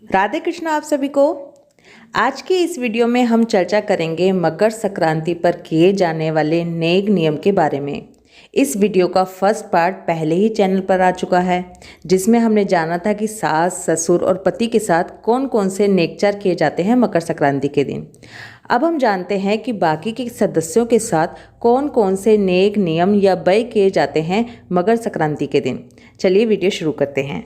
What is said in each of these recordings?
राधे कृष्ण आप सभी को। आज की इस वीडियो में हम चर्चा करेंगे मकर संक्रांति पर किए जाने वाले नेक नियम के बारे में। इस वीडियो का फर्स्ट पार्ट पहले ही चैनल पर आ चुका है, जिसमें हमने जाना था कि सास, ससुर और पति के साथ कौन कौन से नेकचार किए जाते हैं मकर संक्रांति के दिन। अब हम जानते हैं कि बाकी के सदस्यों के साथ कौन कौन से नेक नियम या व्यय किए जाते हैं मकर संक्रांति के दिन। चलिए वीडियो शुरू करते हैं।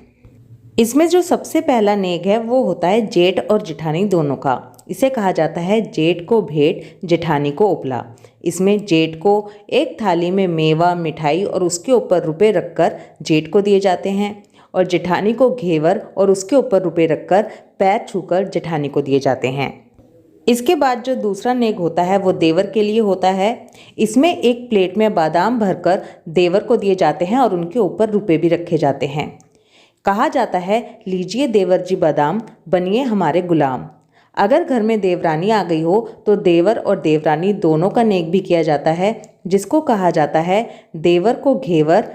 इसमें जो सबसे पहला नेक है वो होता है जेठ और जेठानी दोनों का। इसे कहा जाता है जेठ को भेंट, जेठानी को उपला। इसमें जेठ को एक थाली में मेवा, मिठाई और उसके ऊपर रुपए रखकर जेठ को दिए जाते हैं, और जेठानी को घेवर और उसके ऊपर रुपए रखकर पैर छूकर जेठानी को दिए जाते हैं। इसके बाद जो दूसरा नेक होता है वो देवर के लिए होता है। इसमें एक प्लेट में बादाम भरकर देवर को दिए जाते हैं और उनके ऊपर रुपए भी रखे जाते हैं। कहा जाता है, लीजिए देवर जी बादाम, बनिए हमारे गुलाम। अगर घर में देवरानी आ गई हो तो देवर और देवरानी दोनों का नेक भी किया जाता है, जिसको कहा जाता है देवर को घेवर,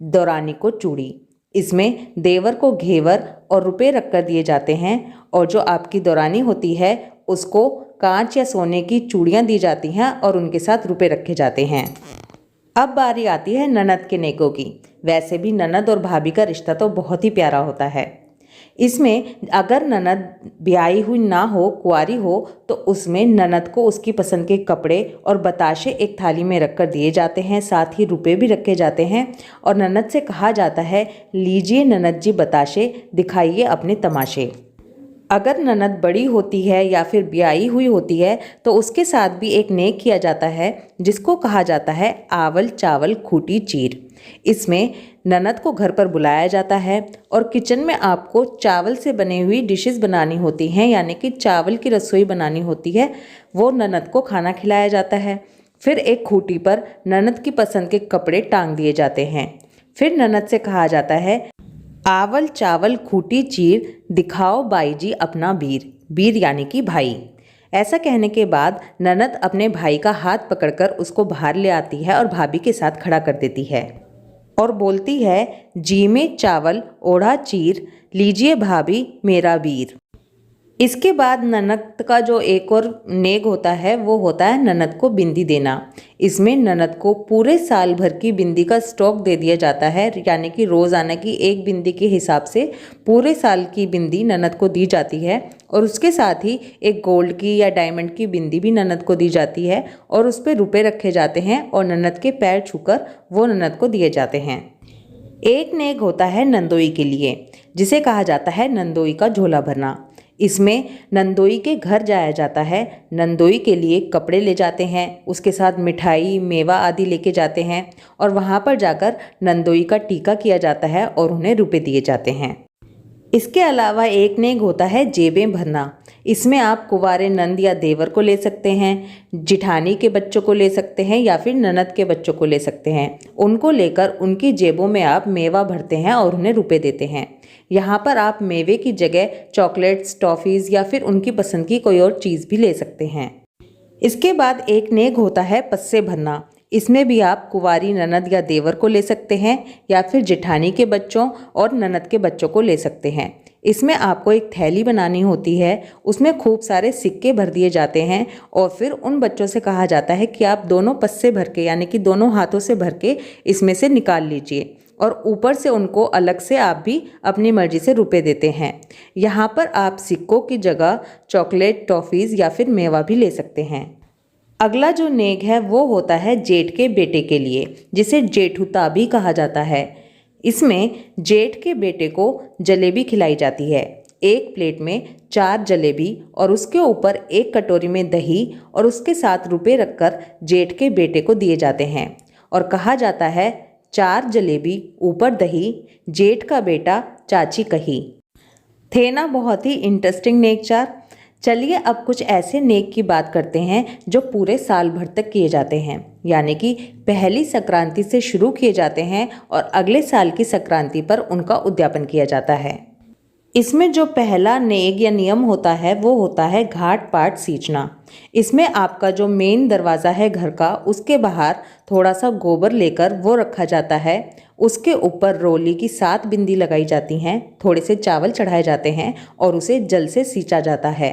दौरानी को चूड़ी। इसमें देवर को घेवर और रुपए रखकर दिए जाते हैं, और जो आपकी दौरानी होती है उसको कांच या सोने की चूड़ियाँ दी जाती हैं और उनके साथ रुपए रखे जाते हैं। अब बारी आती है ननद के नेकों की। वैसे भी ननद और भाभी का रिश्ता तो बहुत ही प्यारा होता है। इसमें अगर ननद ब्याही हुई ना हो, कुंवारी हो, तो उसमें ननद को उसकी पसंद के कपड़े और बताशे एक थाली में रखकर दिए जाते हैं, साथ ही रुपए भी रखे जाते हैं, और ननद से कहा जाता है, लीजिए ननद जी बताशे, दिखाइए अपने तमाशे। अगर ननद बड़ी होती है या फिर ब्याही हुई होती है तो उसके साथ भी एक नेक किया जाता है, जिसको कहा जाता है आवल चावल खूटी चीर। इसमें ननद को घर पर बुलाया जाता है और किचन में आपको चावल से बनी हुई डिशेस बनानी होती हैं, यानी कि चावल की रसोई बनानी होती है। वो ननद को खाना खिलाया जाता है। फिर एक खूटी पर ननद की पसंद के कपड़े टांग दिए जाते हैं। फिर ननद से कहा जाता है, आवल चावल खूटी चीर, दिखाओ बाई जी अपना वीर। वीर यानी कि भाई। ऐसा कहने के बाद ननद अपने भाई का हाथ पकड़कर उसको बाहर ले आती है और भाभी के साथ खड़ा कर देती है और बोलती है, जी में चावल ओढ़ा चीर, लीजिए भाभी मेरा वीर। इसके बाद ननद का जो एक और नेक होता है वो होता है ननद को बिंदी देना। इसमें ननद को पूरे साल भर की बिंदी का स्टॉक दे दिया जाता है, यानी कि रोज़ाना की एक बिंदी के हिसाब से पूरे साल की बिंदी ननद को दी जाती है, और उसके साथ ही एक गोल्ड की या डायमंड की बिंदी भी ननद को दी जाती है, और उस पर रुपये रखे जाते हैं और ननद के पैर छूकर वो ननद को दिए जाते हैं। एक नेक होता है नंदोई के लिए, जिसे कहा जाता है नंदोई का झोला भरना। इसमें नंदोई के घर जाया जाता है। नंदोई के लिए कपड़े ले जाते हैं, उसके साथ मिठाई, मेवा आदि लेके जाते हैं, और वहाँ पर जाकर नंदोई का टीका किया जाता है और उन्हें रुपए दिए जाते हैं। इसके अलावा एक नेक होता है जेबें भरना। इसमें आप कुंवारे नंद या देवर को ले सकते हैं, जिठानी के बच्चों को ले सकते हैं, या फिर ननद के बच्चों को ले सकते हैं। उनको लेकर उनकी जेबों में आप मेवा भरते हैं और उन्हें रुपए देते हैं। यहाँ पर आप मेवे की जगह चॉकलेट्स, टॉफ़ीज़ या फिर उनकी पसंद की कोई और चीज़ भी ले सकते हैं। इसके बाद एक नेक होता है पस्से भरना। इसमें भी आप कुंवारी ननद या देवर को ले सकते हैं, या फिर जेठानी के बच्चों और ननद के बच्चों को ले सकते हैं। इसमें आपको एक थैली बनानी होती है, उसमें खूब सारे सिक्के भर दिए जाते हैं, और फिर उन बच्चों से कहा जाता है कि आप दोनों पस्से भर के, यानी कि दोनों हाथों से भर के इसमें से निकाल लीजिए, और ऊपर से उनको अलग से आप भी अपनी मर्जी से रुपए देते हैं। यहाँ पर आप सिक्कों की जगह चॉकलेट, टॉफ़ीज़ या फिर मेवा भी ले सकते हैं। अगला जो नेक है वो होता है जेठ के बेटे के लिए, जिसे जेठुता भी कहा जाता है। इसमें जेठ के बेटे को जलेबी खिलाई जाती है। एक प्लेट में 4 जलेबी और उसके ऊपर एक कटोरी में दही और उसके साथ रुपए रखकर जेठ के बेटे को दिए जाते हैं, और कहा जाता है, 4 जलेबी ऊपर दही, जेठ का बेटा चाची कही। थे ना बहुत ही इंटरेस्टिंग नेकचार। चलिए अब कुछ ऐसे नेक की बात करते हैं जो पूरे साल भर तक किए जाते हैं, यानी कि पहली संक्रांति से शुरू किए जाते हैं और अगले साल की संक्रांति पर उनका उद्यापन किया जाता है। इसमें जो पहला नेग या नियम होता है वो होता है घाट पाट सींचना। इसमें आपका जो मेन दरवाज़ा है घर का, उसके बाहर थोड़ा सा गोबर लेकर वो रखा जाता है। उसके ऊपर रोली की 7 बिंदी लगाई जाती हैं, थोड़े से चावल चढ़ाए जाते हैं और उसे जल से सींचा जाता है।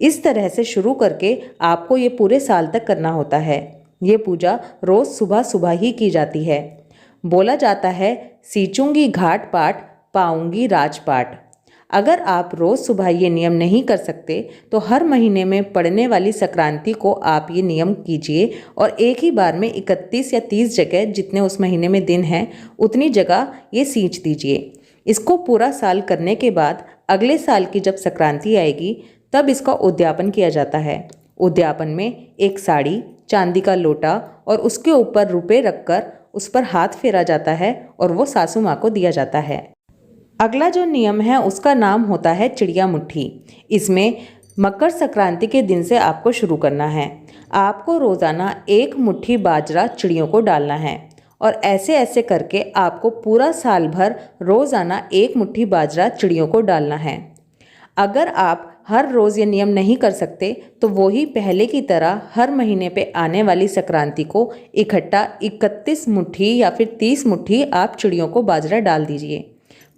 इस तरह से शुरू करके आपको ये पूरे साल तक करना होता है। ये पूजा रोज़ सुबह सुबह ही की जाती है। बोला जाता है, सींचूंगी घाट पाट पाऊंगी राजपाट। अगर आप रोज़ सुबह ये नियम नहीं कर सकते तो हर महीने में पड़ने वाली संक्रांति को आप ये नियम कीजिए और एक ही बार में 31 या 30 जगह, जितने उस महीने में दिन हैं उतनी जगह ये सींच दीजिए। इसको पूरा साल करने के बाद अगले साल की जब संक्रांति आएगी तब इसका उद्यापन किया जाता है। उद्यापन में एक साड़ी, चांदी का लोटा और उसके ऊपर रुपए रखकर उस पर हाथ फेरा जाता है और वो सासू माँ को दिया जाता है। अगला जो नियम है उसका नाम होता है चिड़िया मुट्ठी। इसमें मकर संक्रांति के दिन से आपको शुरू करना है। आपको रोज़ाना 1 मुट्ठी बाजरा चिड़ियों को डालना है और ऐसे ऐसे करके आपको पूरा साल भर रोज़ाना 1 मुट्ठी बाजरा चिड़ियों को डालना है। अगर आप हर रोज़ ये नियम नहीं कर सकते तो वो ही पहले की तरह हर महीने पे आने वाली संक्रांति को इकट्ठा 31 मुट्ठी या फिर 30 मुट्ठी आप चिड़ियों को बाजरा डाल दीजिए।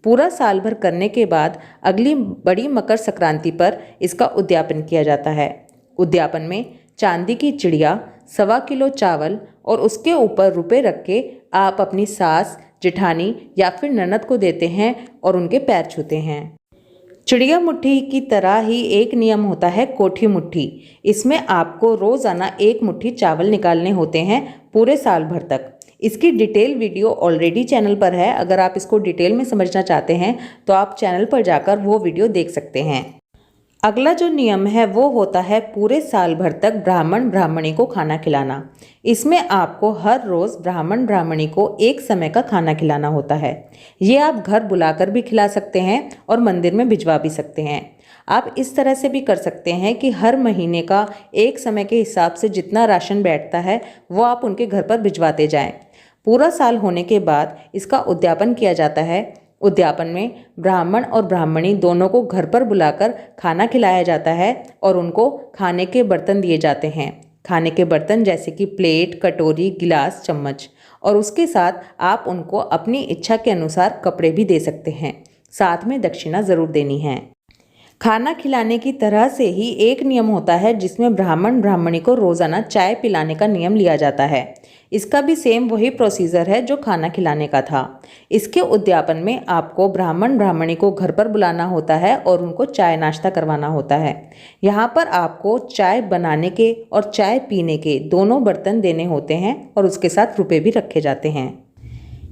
पूरा साल भर करने के बाद अगली बड़ी मकर संक्रांति पर इसका उद्यापन किया जाता है। उद्यापन में चांदी की चिड़िया, 1.25 किलो चावल और उसके ऊपर रुपए रख के आप अपनी सास, जेठानी या फिर ननद को देते हैं और उनके पैर छूते हैं। चिड़िया मुट्ठी की तरह ही एक नियम होता है कोठी मुट्ठी। इसमें आपको रोज़ाना 1 मुट्ठी चावल निकालने होते हैं पूरे साल भर तक। इसकी डिटेल वीडियो ऑलरेडी चैनल पर है। अगर आप इसको डिटेल में समझना चाहते हैं तो आप चैनल पर जाकर वो वीडियो देख सकते हैं। अगला जो नियम है वो होता है पूरे साल भर तक ब्राह्मण ब्राह्मणी को खाना खिलाना। इसमें आपको हर रोज़ ब्राह्मण ब्राह्मणी को एक समय का खाना खिलाना होता है। ये आप घर बुलाकर भी खिला सकते हैं और मंदिर में भिजवा भी सकते हैं। आप इस तरह से भी कर सकते हैं कि हर महीने का एक समय के हिसाब से जितना राशन बैठता है वो आप उनके घर पर भिजवाते जाएं। पूरा साल होने के बाद इसका उद्यापन किया जाता है। उद्यापन में ब्राह्मण और ब्राह्मणी दोनों को घर पर बुलाकर खाना खिलाया जाता है और उनको खाने के बर्तन दिए जाते हैं। खाने के बर्तन जैसे कि प्लेट, कटोरी, गिलास, चम्मच, और उसके साथ आप उनको अपनी इच्छा के अनुसार कपड़े भी दे सकते हैं। साथ में दक्षिणा ज़रूर देनी है। खाना खिलाने की तरह से ही एक नियम होता है जिसमें ब्राह्मण ब्राह्मणी को रोज़ाना चाय पिलाने का नियम लिया जाता है। इसका भी सेम वही प्रोसीजर है जो खाना खिलाने का था। इसके उद्यापन में आपको ब्राह्मण ब्राह्मणी को घर पर बुलाना होता है और उनको चाय नाश्ता करवाना होता है। यहाँ पर आपको चाय बनाने के और चाय पीने के दोनों बर्तन देने होते हैं और उसके साथ रुपए भी रखे जाते हैं।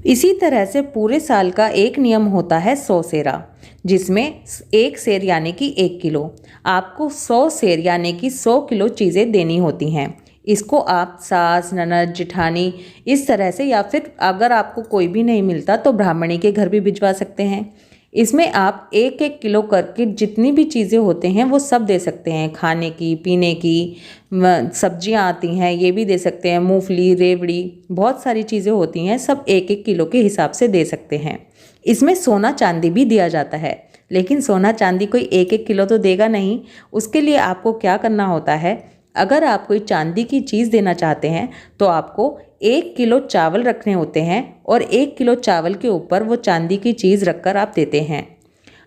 इसी तरह से पूरे साल का एक नियम होता है 100 सेरा, जिसमें 1 सेर यानी कि 1 किलो। आपको 100 सेर यानी कि 100 किलो चीज़ें देनी होती हैं। इसको आप सास, ननद, जिठानी इस तरह से, या फिर अगर आपको कोई भी नहीं मिलता तो ब्राह्मणी के घर भी भिजवा सकते हैं। इसमें आप 1-1 किलो करके जितनी भी चीज़ें होते हैं वो सब दे सकते हैं। खाने की, पीने की, सब्जियां आती हैं ये भी दे सकते हैं, मूंगफली, रेवड़ी, बहुत सारी चीज़ें होती हैं, सब 1-1 किलो के हिसाब से दे सकते हैं। इसमें सोना चांदी भी दिया जाता है, लेकिन सोना चांदी कोई 1-1 किलो तो देगा नहीं। उसके लिए आपको क्या करना होता है, अगर आप कोई चांदी की चीज़ देना चाहते हैं तो आपको 1 किलो चावल रखने होते हैं और 1 किलो चावल के ऊपर वो चांदी की चीज़ रखकर आप देते हैं।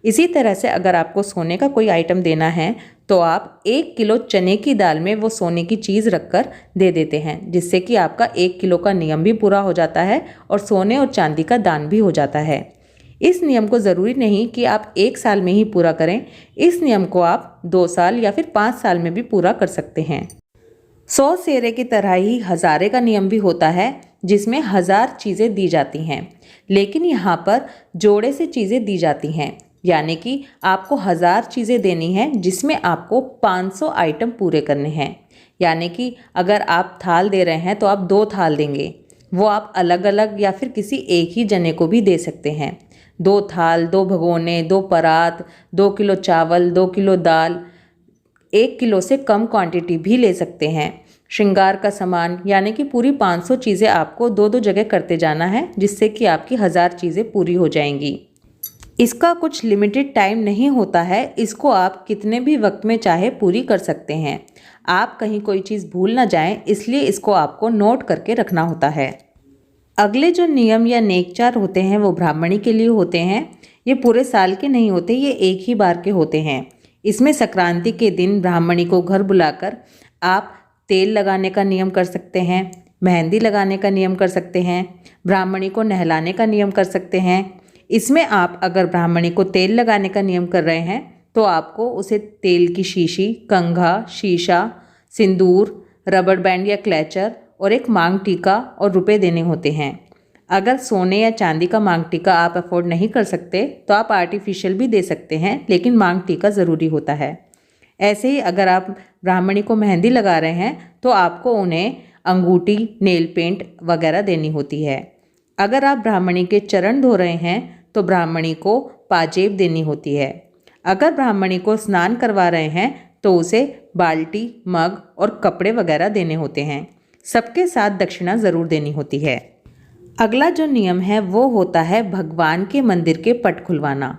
इसी तरह से अगर आपको सोने का कोई आइटम देना है तो आप 1 किलो चने की दाल में वो सोने की चीज़ रखकर दे देते हैं, जिससे कि आपका 1 किलो का नियम भी पूरा हो जाता है और सोने और चांदी का दान भी हो जाता है। इस नियम को ज़रूरी नहीं कि आप 1 साल में ही पूरा करें। इस नियम को आप 2 साल या फिर 5 साल में भी पूरा कर सकते हैं। 100 सेरे की तरह ही हज़ारे का नियम भी होता है, जिसमें 1000 चीज़ें दी जाती हैं, लेकिन यहाँ पर जोड़े से चीज़ें दी जाती हैं, यानी कि आपको 1000 चीज़ें देनी है जिसमें आपको 500 आइटम पूरे करने हैं। यानी कि अगर आप थाल दे रहे हैं तो आप 2 थाल देंगे, वो आप अलग अलग या फिर किसी एक ही जने को भी दे सकते हैं। 2 थाल, 2 भगोने, 2 परात, 2 किलो चावल, 2 किलो दाल, 1 किलो से कम क्वांटिटी भी ले सकते हैं। श्रृंगार का सामान यानी कि पूरी 500 चीज़ें आपको 2-2 जगह करते जाना है, जिससे कि आपकी 1000 चीज़ें पूरी हो जाएंगी। इसका कुछ लिमिटेड टाइम नहीं होता है, इसको आप कितने भी वक्त में चाहे पूरी कर सकते हैं। आप कहीं कोई चीज़ भूल ना जाएं, इसलिए इसको आपको नोट करके रखना होता है। अगले जो नियम या नेकचार होते हैं वो ब्राह्मणी के लिए होते हैं। ये पूरे साल के नहीं होते, ये एक ही बार के होते हैं। इसमें संक्रांति के दिन ब्राह्मणी को घर बुलाकर आप तेल लगाने का नियम कर सकते हैं, मेहंदी लगाने का नियम कर सकते हैं, ब्राह्मणी को नहलाने का नियम कर सकते हैं। इसमें आप अगर ब्राह्मणी को तेल लगाने का नियम कर रहे हैं तो आपको उसे तेल की शीशी, कंघा, शीशा, सिंदूर, रबड़ बैंड या क्लैचर और एक मांग टीका और रुपए देने होते हैं। अगर सोने या चांदी का मांग टीका आप अफोर्ड नहीं कर सकते तो आप आर्टिफिशियल भी दे सकते हैं, लेकिन मांग टीका ज़रूरी होता है। ऐसे ही अगर आप ब्राह्मणी को मेहंदी लगा रहे हैं तो आपको उन्हें अंगूठी, नेल पेंट वगैरह देनी होती है। अगर आप ब्राह्मणी के चरण धो रहे हैं तो ब्राह्मणी को पाजेब देनी होती है। अगर ब्राह्मणी को स्नान करवा रहे हैं तो उसे बाल्टी, मग और कपड़े वगैरह देने होते हैं। सबके साथ दक्षिणा ज़रूर देनी होती है। अगला जो नियम है वो होता है भगवान के मंदिर के पट खुलवाना।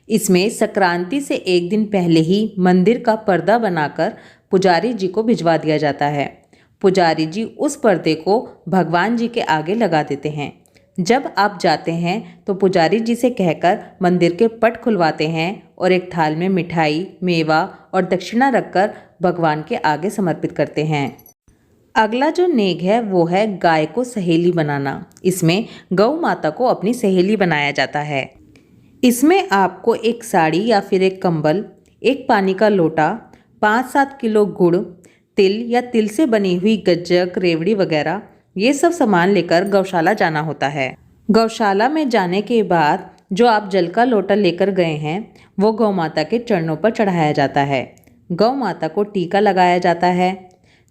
इसमें संक्रांति से एक दिन पहले ही मंदिर का पर्दा बनाकर पुजारी जी को भिजवा दिया जाता है। पुजारी जी उस पर्दे को भगवान जी के आगे लगा देते हैं। जब आप जाते हैं तो पुजारी जी से कहकर मंदिर के पट खुलवाते हैं और एक थाल में मिठाई, मेवा और दक्षिणा रखकर भगवान के आगे समर्पित करते हैं। अगला जो नेग है वो है गाय को सहेली बनाना। इसमें गौ माता को अपनी सहेली बनाया जाता है। इसमें आपको एक साड़ी या फिर एक कंबल, एक पानी का लोटा, 5-7 किलो गुड़, तिल या तिल से बनी हुई गज्जक, रेवड़ी वगैरह ये सब सामान लेकर गौशाला जाना होता है। गौशाला में जाने के बाद जो आप जल का लोटा लेकर गए हैं वो गौ माता के चरणों पर चढ़ाया जाता है। गौ माता को टीका लगाया जाता है।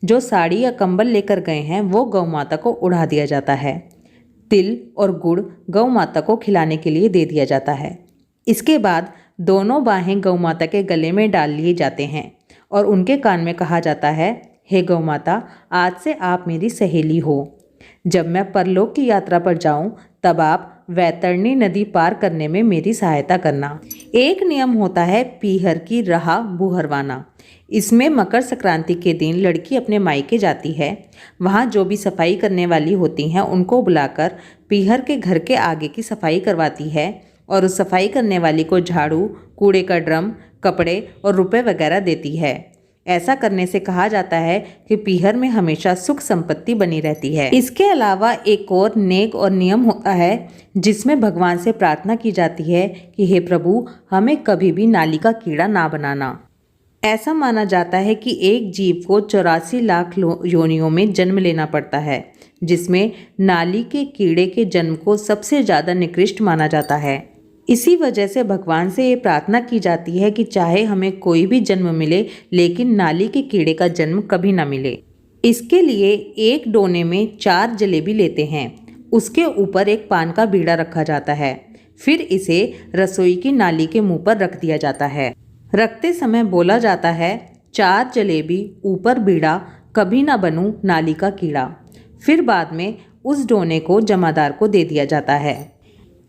जो साड़ी या कंबल लेकर गए हैं वो गौ माता को उड़ा दिया जाता है। तिल और गुड़ गौ माता को खिलाने के लिए दे दिया जाता है। इसके बाद दोनों बाहें गौ माता के गले में डाल लिए जाते हैं और उनके कान में कहा जाता है, हे गौ माता, आज से आप मेरी सहेली हो। जब मैं परलोक की यात्रा पर जाऊं तब आप वैतरणी नदी पार करने में मेरी सहायता करना। एक नियम होता है पीहर की राह बुहरवाना। इसमें मकर संक्रांति के दिन लड़की अपने मायके जाती है। वहाँ जो भी सफाई करने वाली होती हैं उनको बुलाकर पीहर के घर के आगे की सफाई करवाती है और उस सफाई करने वाली को झाड़ू, कूड़े का ड्रम, कपड़े और रुपए वगैरह देती है। ऐसा करने से कहा जाता है कि पीहर में हमेशा सुख संपत्ति बनी रहती है। इसके अलावा एक और नेक और नियम होता है जिसमें भगवान से प्रार्थना की जाती है कि हे प्रभु, हमें कभी भी नाली का कीड़ा ना बनाना। ऐसा माना जाता है कि एक जीव को 84 लाख योनियों में जन्म लेना पड़ता है, जिसमें नाली के कीड़े के जन्म को सबसे ज़्यादा निकृष्ट माना जाता है। इसी वजह से भगवान से ये प्रार्थना की जाती है कि चाहे हमें कोई भी जन्म मिले लेकिन नाली के कीड़े का जन्म कभी ना मिले। इसके लिए एक डोने में 4 जलेबी लेते हैं, उसके ऊपर एक पान का बीड़ा रखा जाता है, फिर इसे रसोई की नाली के मुंह पर रख दिया जाता है। रखते समय बोला जाता है, 4 जलेबी ऊपर बीड़ा, कभी ना बनूं नाली का कीड़ा। फिर बाद में उस डोने को जमादार को दे दिया जाता है।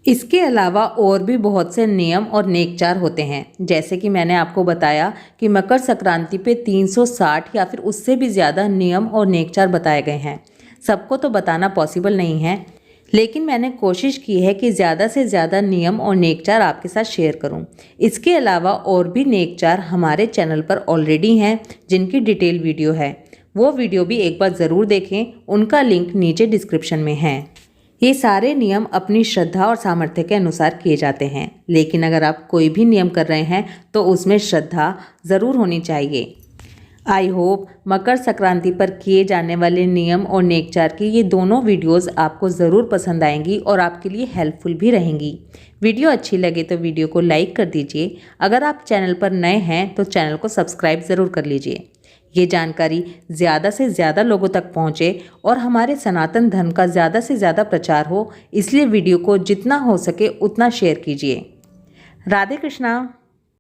इसके अलावा और भी बहुत से नियम और नेकचार होते हैं। जैसे कि मैंने आपको बताया कि मकर संक्रांति पे 360 या फिर उससे भी ज़्यादा नियम और नेकचार बताए गए हैं। सबको तो बताना पॉसिबल नहीं है, लेकिन मैंने कोशिश की है कि ज़्यादा से ज़्यादा नियम और नेकचार आपके साथ शेयर करूं। इसके अलावा और भी नेकचार हमारे चैनल पर ऑलरेडी हैं जिनकी डिटेल वीडियो है, वो वीडियो भी एक बार ज़रूर देखें, उनका लिंक नीचे डिस्क्रिप्शन में है। ये सारे नियम अपनी श्रद्धा और सामर्थ्य के अनुसार किए जाते हैं, लेकिन अगर आप कोई भी नियम कर रहे हैं तो उसमें श्रद्धा ज़रूर होनी चाहिए। आई होप मकर संक्रांति पर किए जाने वाले नियम और नेकचार की ये दोनों वीडियोस आपको ज़रूर पसंद आएंगी और आपके लिए हेल्पफुल भी रहेंगी। वीडियो अच्छी लगे तो वीडियो को लाइक कर दीजिए। अगर आप चैनल पर नए हैं तो चैनल को सब्सक्राइब ज़रूर कर लीजिए। ये जानकारी ज़्यादा से ज़्यादा लोगों तक पहुँचे और हमारे सनातन धर्म का ज़्यादा से ज़्यादा प्रचार हो, इसलिए वीडियो को जितना हो सके उतना शेयर कीजिए। राधे कृष्णा।